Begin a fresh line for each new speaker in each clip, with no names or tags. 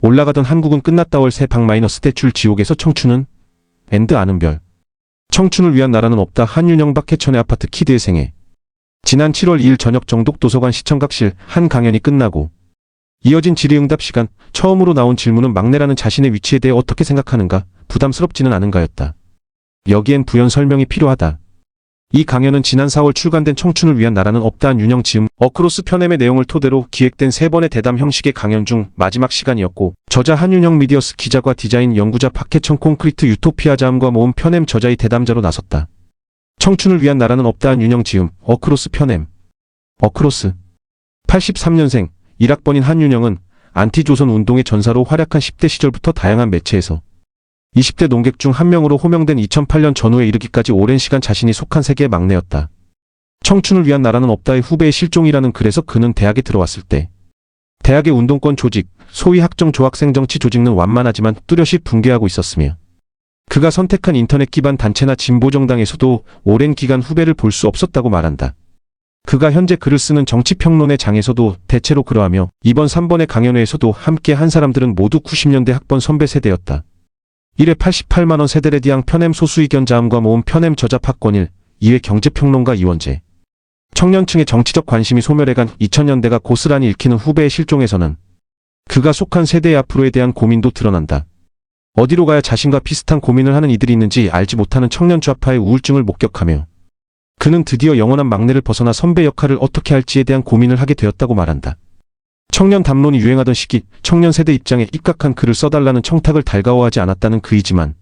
올라가던 한국은 끝났다. 월세 박 마이너스 대출 지옥에서 청춘은 엔드 아는 별. 청춘을 위한 나라는 없다. 한윤영 박해천의 아파트 키드의 생애. 지난 7월 2일 저녁 정독도서관 시청각실 한 강연이 끝나고 이어진 질의응답 시간, 처음으로 나온 질문은 막내라는 자신의 위치에 대해 어떻게 생각하는가, 부담스럽지는 않은가였다. 여기엔 부연 설명이 필요하다. 이 강연은 지난 4월 출간된 청춘을 위한 나라는 없다 한윤영 지음 어크로스 편엠의 내용을 토대로 기획된 3번의 대담 형식의 강연 중 마지막 시간이었고, 저자 한윤영 미디어스 기자과 디자인 연구자 박해천 콘크리트 유토피아 자음과 모음 편엠 저자의 대담자로 나섰다. 청춘을 위한 나라는 없다 한윤영 지음 어크로스 편엠. 어크로스 83년생 1학번인 한윤영은 안티조선 운동의 전사로 활약한 10대 시절부터 다양한 매체에서 20대 농객 중 한 명으로 호명된 2008년 전후에 이르기까지 오랜 시간 자신이 속한 세계의 막내였다. 청춘을 위한 나라는 없다의 후배의 실종이라는 글에서 그는 대학에 들어왔을 때 대학의 운동권 조직, 소위 학정 조학생 정치 조직은 완만하지만 뚜렷이 붕괴하고 있었으며 그가 선택한 인터넷 기반 단체나 진보정당에서도 오랜 기간 후배를 볼 수 없었다고 말한다. 그가 현재 글을 쓰는 정치평론의 장에서도 대체로 그러하며 이번 3번의 강연회에서도 함께 한 사람들은 모두 90년대 학번 선배 세대였다. 1회 88만원 세대레디앙 편엠 소수의견 자음과 모음 편엠 저자 박권일, 2회 경제평론가 이원재. 청년층의 정치적 관심이 소멸해간 2000년대가 고스란히 읽히는 후배의 실종에서는 그가 속한 세대의 앞으로에 대한 고민도 드러난다. 어디로 가야 자신과 비슷한 고민을 하는 이들이 있는지 알지 못하는 청년 좌파의 우울증을 목격하며 그는 드디어 영원한 막내를 벗어나 선배 역할을 어떻게 할지에 대한 고민을 하게 되었다고 말한다. 청년 담론이 유행하던 시기 청년 세대 입장에 입각한 글을 써달라는 청탁을 달가워하지 않았다는 그이지만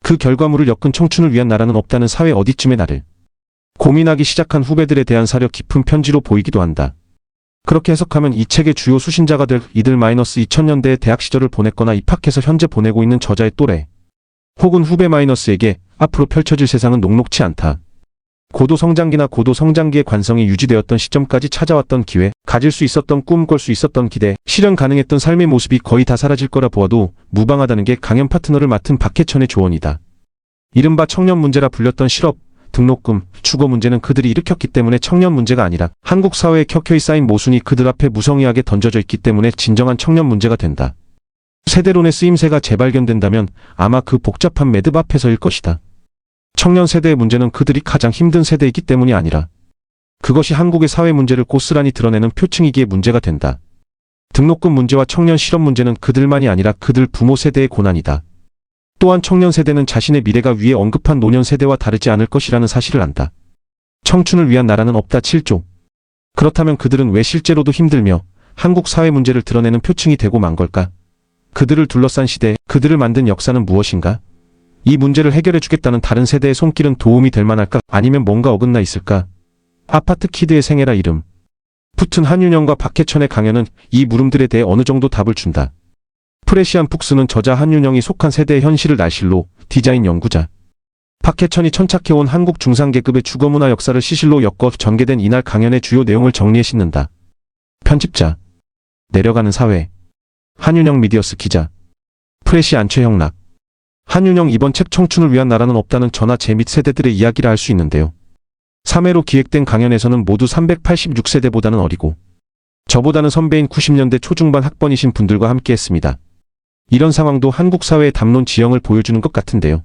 그 결과물을 엮은 청춘을 위한 나라는 없다는 사회 어디쯤에 나를 고민하기 시작한 후배들에 대한 사려 깊은 편지로 보이기도 한다. 그렇게 해석하면 이 책의 주요 수신자가 될 이들 마이너스 2000년대의 대학 시절을 보냈거나 입학해서 현재 보내고 있는 저자의 또래 혹은 후배 마이너스에게 앞으로 펼쳐질 세상은 녹록치 않다. 고도성장기나 고도성장기의 관성이 유지되었던 시점까지 찾아왔던 기회, 가질 수 있었던 꿈, 꿀 수 있었던 기대, 실현 가능했던 삶의 모습이 거의 다 사라질 거라 보아도 무방하다는 게 강연 파트너를 맡은 박해천의 조언이다. 이른바 청년 문제라 불렸던 실업, 등록금, 주거 문제는 그들이 일으켰기 때문에 청년 문제가 아니라 한국 사회에 켜켜이 쌓인 모순이 그들 앞에 무성의하게 던져져 있기 때문에 진정한 청년 문제가 된다. 세대론의 쓰임새가 재발견된다면 아마 그 복잡한 매듭 앞에서일 것이다. 청년 세대의 문제는 그들이 가장 힘든 세대이기 때문이 아니라 그것이 한국의 사회 문제를 고스란히 드러내는 표층이기에 문제가 된다. 등록금 문제와 청년 실업 문제는 그들만이 아니라 그들 부모 세대의 고난이다. 또한 청년 세대는 자신의 미래가 위에 언급한 노년 세대와 다르지 않을 것이라는 사실을 안다. 청춘을 위한 나라는 없다 7조. 그렇다면 그들은 왜 실제로도 힘들며 한국 사회 문제를 드러내는 표층이 되고 만 걸까? 그들을 둘러싼 시대, 그들을 만든 역사는 무엇인가? 이 문제를 해결해주겠다는 다른 세대의 손길은 도움이 될 만할까? 아니면 뭔가 어긋나 있을까? 아파트 키드의 생애라 이름 붙은 한윤영과 박해천의 강연은 이 물음들에 대해 어느 정도 답을 준다. 프레시안 푹스는 저자 한윤영이 속한 세대의 현실을 날실로, 디자인 연구자 박해천이 천착해온 한국 중상계급의 주거문화 역사를 시실로 엮어 전개된 이날 강연의 주요 내용을 정리해 싣는다. 편집자 내려가는 사회 한윤영 미디어스 기자 프레시안 최형락 한윤영 이번 책 청춘을 위한 나라는 없다는 저나 제 및 세대들의 이야기를 할 수 있는데요. 3회로 기획된 강연에서는 모두 386세대보다는 어리고 저보다는 선배인 90년대 초중반 학번이신 분들과 함께했습니다. 이런 상황도 한국 사회의 담론 지형을 보여주는 것 같은데요.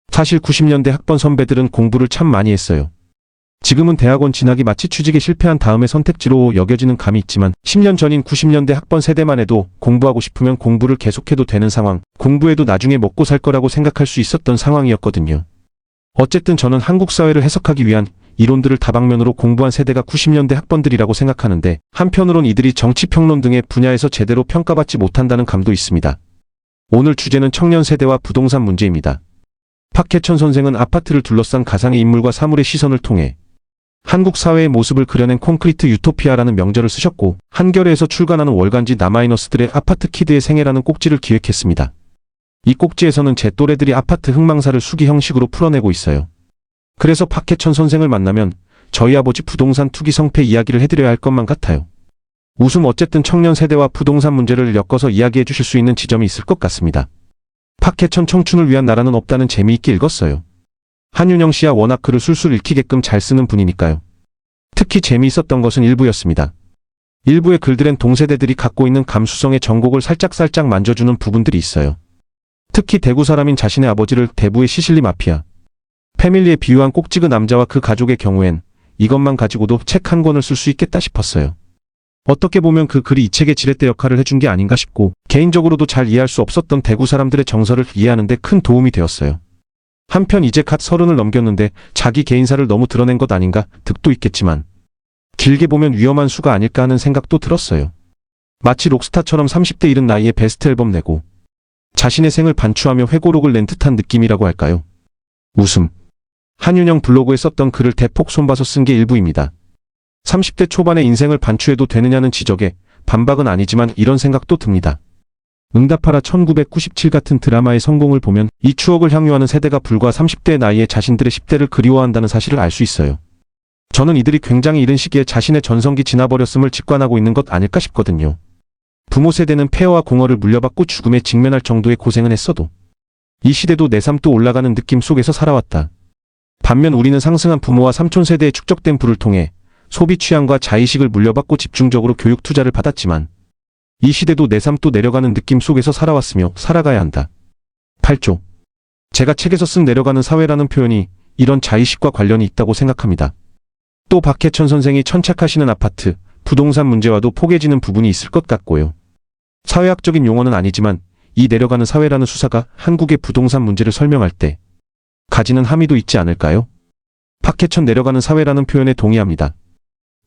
사실 90년대 학번 선배들은 공부를 참 많이 했어요. 지금은 대학원 진학이 마치 취직에 실패한 다음의 선택지로 여겨지는 감이 있지만 10년 전인 90년대 학번 세대만 해도 공부하고 싶으면 공부를 계속해도 되는 상황, 공부해도 나중에 먹고 살 거라고 생각할 수 있었던 상황이었거든요. 어쨌든 저는 한국 사회를 해석하기 위한 이론들을 다방면으로 공부한 세대가 90년대 학번들이라고 생각하는데 한편으론 이들이 정치평론 등의 분야에서 제대로 평가받지 못한다는 감도 있습니다. 오늘 주제는 청년 세대와 부동산 문제입니다. 박해천 선생은 아파트를 둘러싼 가상의 인물과 사물의 시선을 통해 한국 사회의 모습을 그려낸 콘크리트 유토피아라는 명절을 쓰셨고 한겨레에서 출간하는 월간지 나마이너스들의 아파트 키드의 생애라는 꼭지를 기획했습니다. 이 꼭지에서는 제 또래들이 아파트 흥망사를 수기 형식으로 풀어내고 있어요. 그래서 박해천 선생을 만나면 저희 아버지 부동산 투기 성패 이야기를 해드려야 할 것만 같아요. 웃음 어쨌든 청년 세대와 부동산 문제를 엮어서 이야기해 주실 수 있는 지점이 있을 것 같습니다. 박해천 청춘을 위한 나라는 없다는 재미있게 읽었어요. 한윤영 씨야 워낙 글을 술술 읽히게끔 잘 쓰는 분이니까요. 특히 재미있었던 것은 일부였습니다. 일부의 글들엔 동세대들이 갖고 있는 감수성의 정곡을 살짝살짝 만져주는 부분들이 있어요. 특히 대구 사람인 자신의 아버지를 대부의 시실리 마피아, 패밀리에 비유한 꼭지그 남자와 그 가족의 경우엔 이것만 가지고도 책 한 권을 쓸 수 있겠다 싶었어요. 어떻게 보면 그 글이 이 책의 지렛대 역할을 해준 게 아닌가 싶고, 개인적으로도 잘 이해할 수 없었던 대구 사람들의 정서를 이해하는 데 큰 도움이 되었어요. 한편 이제 갓 30을 넘겼는데 자기 개인사를 너무 드러낸 것 아닌가 득도 있겠지만, 길게 보면 위험한 수가 아닐까 하는 생각도 들었어요. 마치 록스타처럼 30대 이른 나이에 베스트 앨범 내고 자신의 생을 반추하며 회고록을 낸 듯한 느낌이라고 할까요? 웃음. 한윤영 블로그에 썼던 글을 대폭 손봐서 쓴 게 일부입니다. 30대 초반의 인생을 반추해도 되느냐는 지적에 반박은 아니지만 이런 생각도 듭니다. 응답하라 1997 같은 드라마의 성공을 보면 이 추억을 향유하는 세대가 불과 30대의 나이에 자신들의 10대를 그리워한다는 사실을 알 수 있어요. 저는 이들이 굉장히 이른 시기에 자신의 전성기 지나버렸음을 직관하고 있는 것 아닐까 싶거든요. 부모 세대는 폐허와 공허를 물려받고 죽음에 직면할 정도의 고생은 했어도 이 시대도 내 삶도 올라가는 느낌 속에서 살아왔다. 반면 우리는 상승한 부모와 삼촌 세대의 축적된 부를 통해 소비 취향과 자의식을 물려받고 집중적으로 교육 투자를 받았지만 이 시대도 내 삶도 내려가는 느낌 속에서 살아왔으며 살아가야 한다. 8조. 제가 책에서 쓴 내려가는 사회라는 표현이 이런 자의식과 관련이 있다고 생각합니다. 또 박해천 선생이 천착하시는 아파트, 부동산 문제와도 포개지는 부분이 있을 것 같고요. 사회학적인 용어는 아니지만 이 내려가는 사회라는 수사가 한국의 부동산 문제를 설명할 때 가지는 함의도 있지 않을까요? 박해천 내려가는 사회라는 표현에 동의합니다.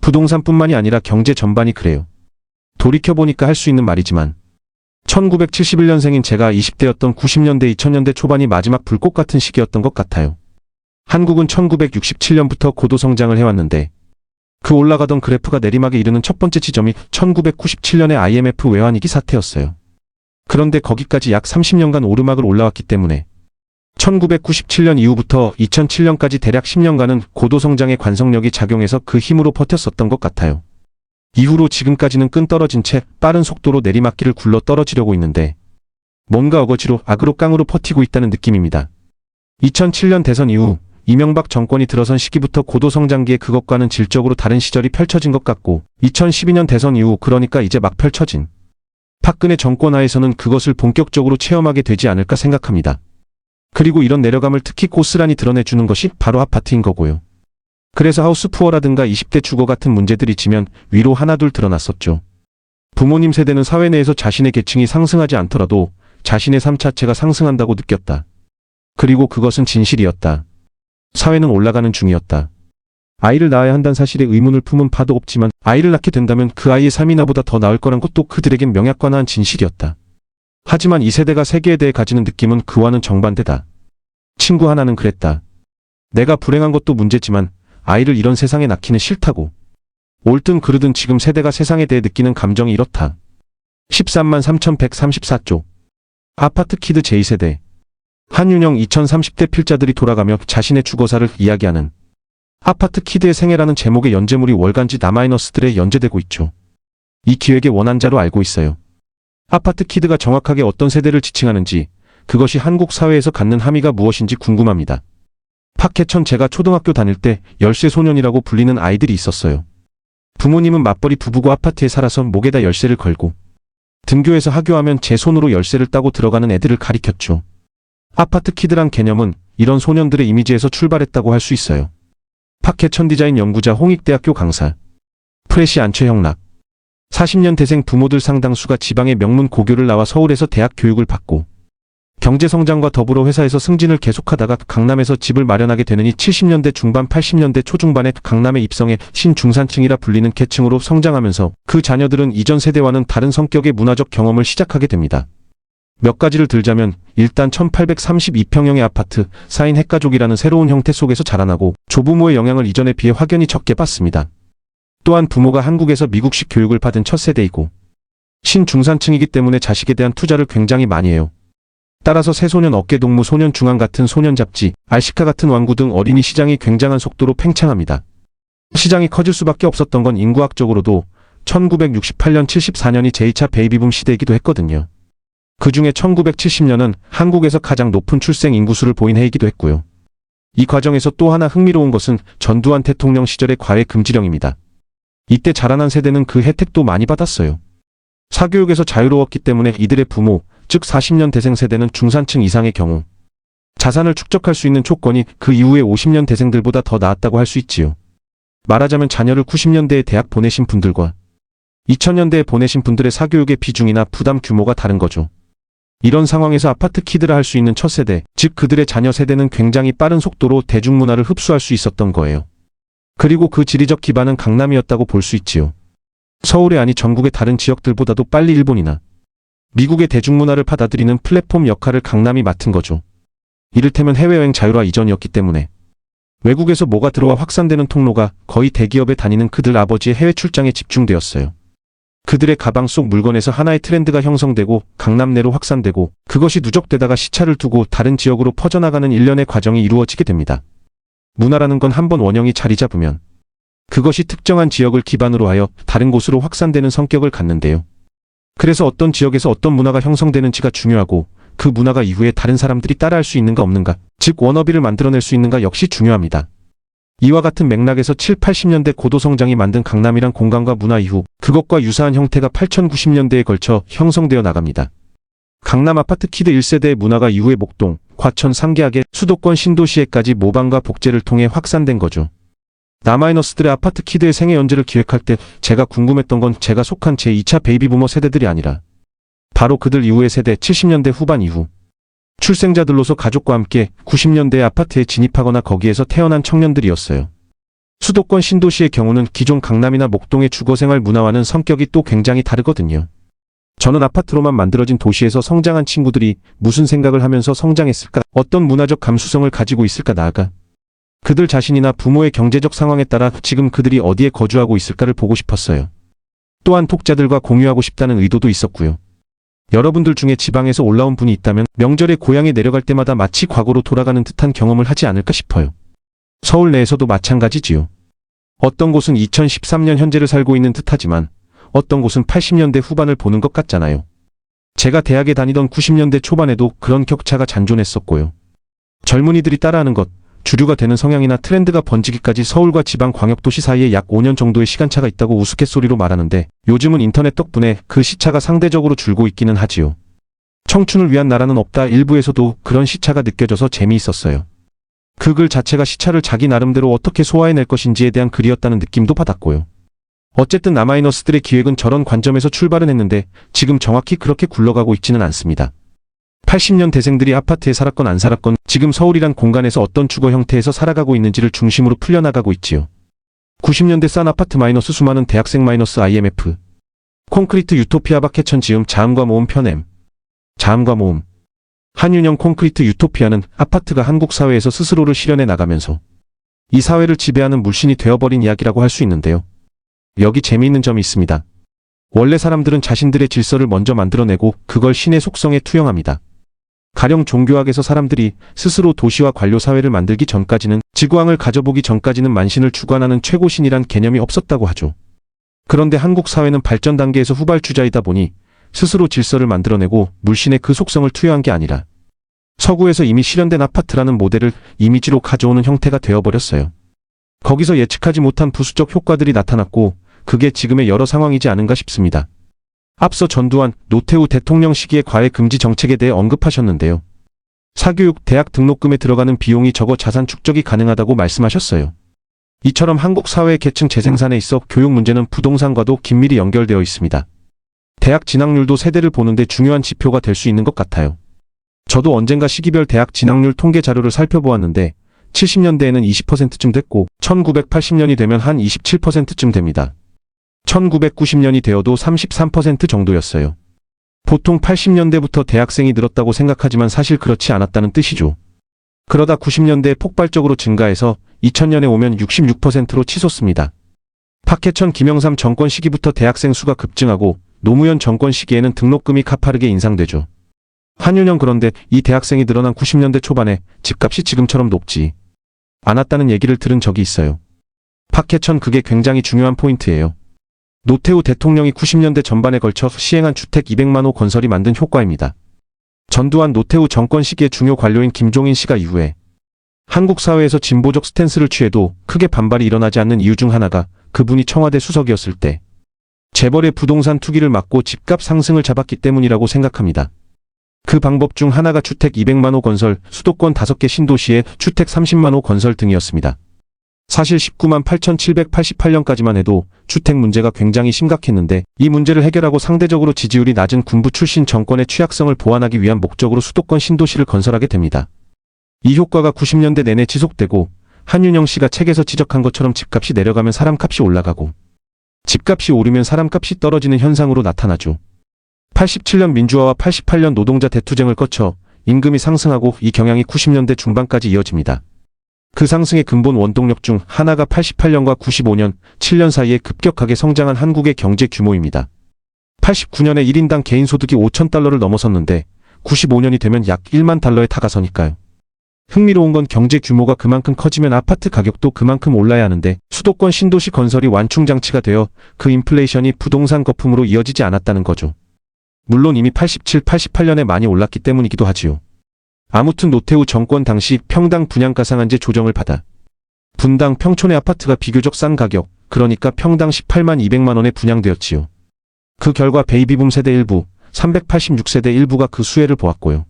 부동산뿐만이 아니라 경제 전반이 그래요. 돌이켜보니까 할 수 있는 말이지만 1971년생인 제가 20대였던 90년대 2000년대 초반이 마지막 불꽃 같은 시기였던 것 같아요. 한국은 1967년부터 고도 성장을 해왔는데 그 올라가던 그래프가 내리막에 이르는 첫 번째 지점이 1997년의 IMF 외환위기 사태였어요. 그런데 거기까지 약 30년간 오르막을 올라왔기 때문에 1997년 이후부터 2007년까지 대략 10년간은 고도 성장의 관성력이 작용해서 그 힘으로 버텼었던 것 같아요. 이후로 지금까지는 끈 떨어진 채 빠른 속도로 내리막길을 굴러 떨어지려고 있는데 뭔가 어거지로 악으로 깡으로 버티고 있다는 느낌입니다. 2007년 대선 이후 이명박 정권이 들어선 시기부터 고도 성장기에 그것과는 질적으로 다른 시절이 펼쳐진 것 같고 2012년 대선 이후 그러니까 이제 막 펼쳐진 박근혜 정권 하에서는 그것을 본격적으로 체험하게 되지 않을까 생각합니다. 그리고 이런 내려감을 특히 고스란히 드러내주는 것이 바로 아파트인 거고요. 그래서 하우스푸어라든가 20대 주거 같은 문제들이 지면 위로 하나둘 드러났었죠. 부모님 세대는 사회 내에서 자신의 계층이 상승하지 않더라도 자신의 삶 자체가 상승한다고 느꼈다. 그리고 그것은 진실이었다. 사회는 올라가는 중이었다. 아이를 낳아야 한다는 사실에 의문을 품은 파도 없지만 아이를 낳게 된다면 그 아이의 삶이 나보다 더 나을 거란 것도 그들에겐 명약관화한 진실이었다. 하지만 이 세대가 세계에 대해 가지는 느낌은 그와는 정반대다. 친구 하나는 그랬다. 내가 불행한 것도 문제지만 아이를 이런 세상에 낳기는 싫다고. 옳든 그르든 지금 세대가 세상에 대해 느끼는 감정이 이렇다. 13만 3134조. 아파트 키드 제2세대. 한윤영 2030대 필자들이 돌아가며 자신의 주거사를 이야기하는 아파트 키드의 생애라는 제목의 연재물이 월간지 나마이너스들에 연재되고 있죠. 이 기획의 원한자로 알고 있어요. 아파트 키드가 정확하게 어떤 세대를 지칭하는지, 그것이 한국 사회에서 갖는 함의가 무엇인지 궁금합니다. 박해천 제가 초등학교 다닐 때 열쇠 소년이라고 불리는 아이들이 있었어요. 부모님은 맞벌이 부부고 아파트에 살아서 목에다 열쇠를 걸고 등교해서 하교하면 제 손으로 열쇠를 따고 들어가는 애들을 가리켰죠. 아파트 키드란 개념은 이런 소년들의 이미지에서 출발했다고 할 수 있어요. 박해천 디자인 연구자 홍익대학교 강사 프레시 안최형락 40년 대생 부모들 상당수가 지방의 명문 고교를 나와 서울에서 대학 교육을 받고 경제성장과 더불어 회사에서 승진을 계속하다가 강남에서 집을 마련하게 되느니 70년대 중반 80년대 초중반에 강남에 입성해 신중산층이라 불리는 계층으로 성장하면서 그 자녀들은 이전 세대와는 다른 성격의 문화적 경험을 시작하게 됩니다. 몇 가지를 들자면 일단 1832평형의 아파트, 4인 핵가족이라는 새로운 형태 속에서 자라나고 조부모의 영향을 이전에 비해 확연히 적게 받습니다. 또한 부모가 한국에서 미국식 교육을 받은 첫 세대이고 신중산층이기 때문에 자식에 대한 투자를 굉장히 많이 해요. 따라서 새소년 어깨동무 소년 중앙 같은 소년 잡지, 알시카 같은 왕구 등 어린이 시장이 굉장한 속도로 팽창합니다. 시장이 커질 수밖에 없었던 건 인구학적으로도 1968년 74년이 제2차 베이비붐 시대이기도 했거든요. 그 중에 1970년은 한국에서 가장 높은 출생 인구수를 보인 해이기도 했고요. 이 과정에서 또 하나 흥미로운 것은 전두환 대통령 시절의 과외 금지령입니다. 이때 자라난 세대는 그 혜택도 많이 받았어요. 사교육에서 자유로웠기 때문에 이들의 부모, 즉 40년 대생 세대는 중산층 이상의 경우 자산을 축적할 수 있는 조건이 그 이후의 50년 대생들보다 더 나았다고 할 수 있지요. 말하자면 자녀를 90년대에 대학 보내신 분들과 2000년대에 보내신 분들의 사교육의 비중이나 부담 규모가 다른 거죠. 이런 상황에서 아파트 키드라 할 수 있는 첫 세대, 즉 그들의 자녀 세대는 굉장히 빠른 속도로 대중문화를 흡수할 수 있었던 거예요. 그리고 그 지리적 기반은 강남이었다고 볼 수 있지요. 서울이 아니 전국의 다른 지역들보다도 빨리 일본이나 미국의 대중문화를 받아들이는 플랫폼 역할을 강남이 맡은 거죠. 이를테면 해외여행 자율화 이전이었기 때문에 외국에서 뭐가 들어와 확산되는 통로가 거의 대기업에 다니는 그들 아버지의 해외 출장에 집중되었어요. 그들의 가방 속 물건에서 하나의 트렌드가 형성되고 강남 내로 확산되고 그것이 누적되다가 시차를 두고 다른 지역으로 퍼져나가는 일련의 과정이 이루어지게 됩니다. 문화라는 건 한번 원형이 자리 잡으면 그것이 특정한 지역을 기반으로 하여 다른 곳으로 확산되는 성격을 갖는데요. 그래서 어떤 지역에서 어떤 문화가 형성되는지가 중요하고 그 문화가 이후에 다른 사람들이 따라할 수 있는가 없는가, 즉 워너비를 만들어낼 수 있는가 역시 중요합니다. 이와 같은 맥락에서 7, 80년대 고도성장이 만든 강남이란 공간과 문화 이후 그것과 유사한 형태가 8090년대에 걸쳐 형성되어 나갑니다. 강남 아파트 키드 1세대의 문화가 이후에 목동, 과천, 상계하계, 수도권 신도시에까지 모방과 복제를 통해 확산된 거죠. 나마이너스들의 아파트 키드의 생애 연재를 기획할 때 제가 궁금했던 건 제가 속한 제2차 베이비부머 세대들이 아니라 바로 그들 이후의 세대 70년대 후반 이후 출생자들로서 가족과 함께 90년대의 아파트에 진입하거나 거기에서 태어난 청년들이었어요. 수도권 신도시의 경우는 기존 강남이나 목동의 주거생활 문화와는 성격이 또 굉장히 다르거든요. 저는 아파트로만 만들어진 도시에서 성장한 친구들이 무슨 생각을 하면서 성장했을까, 어떤 문화적 감수성을 가지고 있을까, 나아가 그들 자신이나 부모의 경제적 상황에 따라 지금 그들이 어디에 거주하고 있을까를 보고 싶었어요. 또한 독자들과 공유하고 싶다는 의도도 있었고요. 여러분들 중에 지방에서 올라온 분이 있다면 명절에 고향에 내려갈 때마다 마치 과거로 돌아가는 듯한 경험을 하지 않을까 싶어요. 서울 내에서도 마찬가지지요. 어떤 곳은 2013년 현재를 살고 있는 듯하지만 어떤 곳은 80년대 후반을 보는 것 같잖아요. 제가 대학에 다니던 90년대 초반에도 그런 격차가 잔존했었고요. 젊은이들이 따라하는 것, 주류가 되는 성향이나 트렌드가 번지기까지 서울과 지방 광역도시 사이에 약 5년 정도의 시간차가 있다고 우스갯소리로 말하는데 요즘은 인터넷 덕분에 그 시차가 상대적으로 줄고 있기는 하지요. 청춘을 위한 나라는 없다 일부에서도 그런 시차가 느껴져서 재미있었어요. 그 글 자체가 시차를 자기 나름대로 어떻게 소화해낼 것인지에 대한 글이었다는 느낌도 받았고요. 어쨌든 나마이너스들의 기획은 저런 관점에서 출발은 했는데 지금 정확히 그렇게 굴러가고 있지는 않습니다. 80년 대생들이 아파트에 살았건 안 살았건 지금 서울이란 공간에서 어떤 주거 형태에서 살아가고 있는지를 중심으로 풀려나가고 있지요. 90년대 싼 아파트 마이너스 수많은 대학생 마이너스 IMF 콘크리트 유토피아 박해천 지음 자음과 모음 편엠 자음과 모음 한윤영 콘크리트 유토피아는 아파트가 한국 사회에서 스스로를 실현해 나가면서 이 사회를 지배하는 물신이 되어버린 이야기라고 할 수 있는데요. 여기 재미있는 점이 있습니다. 원래 사람들은 자신들의 질서를 먼저 만들어내고 그걸 신의 속성에 투영합니다. 가령 종교학에서 사람들이 스스로 도시와 관료 사회를 만들기 전까지는, 지구왕을 가져보기 전까지는 만신을 주관하는 최고신이란 개념이 없었다고 하죠. 그런데 한국 사회는 발전 단계에서 후발주자이다 보니 스스로 질서를 만들어내고 물신에 그 속성을 투여한 게 아니라 서구에서 이미 실현된 아파트라는 모델을 이미지로 가져오는 형태가 되어버렸어요. 거기서 예측하지 못한 부수적 효과들이 나타났고 그게 지금의 여러 상황이지 않은가 싶습니다. 앞서 전두환, 노태우 대통령 시기의 과외 금지 정책에 대해 언급하셨는데요. 사교육, 대학 등록금에 들어가는 비용이 적어 자산 축적이 가능하다고 말씀하셨어요. 이처럼 한국 사회의 계층 재생산에 있어 교육 문제는 부동산과도 긴밀히 연결되어 있습니다. 대학 진학률도 세대를 보는데 중요한 지표가 될 수 있는 것 같아요. 저도 언젠가 시기별 대학 진학률 통계 자료를 살펴보았는데 70년대에는 20%쯤 됐고 1980년이 되면 한 27%쯤 됩니다. 1990년이 되어도 33% 정도였어요. 보통 80년대부터 대학생이 늘었다고 생각하지만 사실 그렇지 않았다는 뜻이죠. 그러다 90년대에 폭발적으로 증가해서 2000년에 오면 66%로 치솟습니다. 박해천 김영삼 정권 시기부터 대학생 수가 급증하고 노무현 정권 시기에는 등록금이 가파르게 인상되죠. 한윤영 그런데 이 대학생이 늘어난 90년대 초반에 집값이 지금처럼 높지 않았다는 얘기를 들은 적이 있어요. 박해천 그게 굉장히 중요한 포인트예요. 노태우 대통령이 90년대 전반에 걸쳐 시행한 주택 200만 호 건설이 만든 효과입니다. 전두환 노태우 정권 시기의 중요 관료인 김종인 씨가 이후에 한국 사회에서 진보적 스탠스를 취해도 크게 반발이 일어나지 않는 이유 중 하나가 그분이 청와대 수석이었을 때 재벌의 부동산 투기를 막고 집값 상승을 잡았기 때문이라고 생각합니다. 그 방법 중 하나가 주택 200만 호 건설, 수도권 5개 신도시에 주택 30만 호 건설 등이었습니다. 사실 19만 8,788년까지만 해도 주택 문제가 굉장히 심각했는데 이 문제를 해결하고 상대적으로 지지율이 낮은 군부 출신 정권의 취약성을 보완하기 위한 목적으로 수도권 신도시를 건설하게 됩니다. 이 효과가 90년대 내내 지속되고 한윤영 씨가 책에서 지적한 것처럼 집값이 내려가면 사람값이 올라가고 집값이 오르면 사람값이 떨어지는 현상으로 나타나죠. 87년 민주화와 88년 노동자 대투쟁을 거쳐 임금이 상승하고 이 경향이 90년대 중반까지 이어집니다. 그 상승의 근본 원동력 중 하나가 88년과 95년, 7년 사이에 급격하게 성장한 한국의 경제 규모입니다. 89년에 1인당 개인 소득이 5,000달러를 넘어섰는데 95년이 되면 약 1만 달러에 다가서니까요. 흥미로운 건 경제 규모가 그만큼 커지면 아파트 가격도 그만큼 올라야 하는데 수도권 신도시 건설이 완충장치가 되어 그 인플레이션이 부동산 거품으로 이어지지 않았다는 거죠. 물론 이미 87, 88년에 많이 올랐기 때문이기도 하지요. 아무튼 노태우 정권 당시 평당 분양가 상한제 조정을 받아 분당 평촌의 아파트가 비교적 싼 가격, 그러니까 평당 18만 200만 원에 분양되었지요. 그 결과 베이비붐 세대 일부, 386세대 일부가 그 수혜를 보았고요.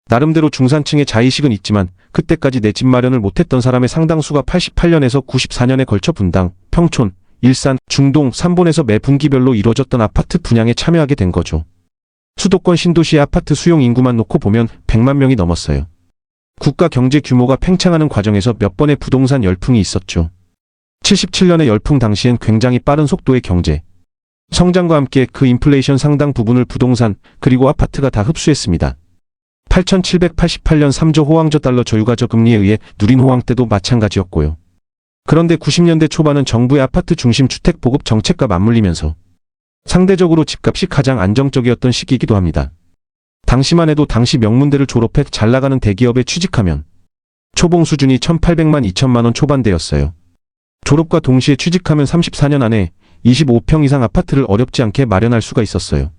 나름대로 중산층의 자의식은 있지만 그때까지 내 집 마련을 못했던 사람의 상당수가 88년에서 94년에 걸쳐 분당, 평촌, 일산, 중동 3본에서 매 분기별로 이루어졌던 아파트 분양에 참여하게 된 거죠. 수도권 신도시의 아파트 수용 인구만 놓고 보면 100만 명이 넘었어요. 국가 경제 규모가 팽창하는 과정에서 몇 번의 부동산 열풍이 있었죠. 77년의 열풍 당시엔 굉장히 빠른 속도의 경제 성장과 함께 그 인플레이션 상당 부분을 부동산 그리고 아파트가 다 흡수했습니다. 8,788년 3조 호황저 달러 저유가 저금리에 의해 누린 호황 때도 마찬가지였고요. 그런데 90년대 초반은 정부의 아파트 중심 주택 보급 정책과 맞물리면서 상대적으로 집값이 가장 안정적이었던 시기이기도 합니다. 당시만 해도 당시 명문대를 졸업해 잘나가는 대기업에 취직하면 초봉 수준이 1,800만 2천만 원 초반대였어요. 졸업과 동시에 취직하면 34년 안에 25평 이상 아파트를 어렵지 않게 마련할 수가 있었어요.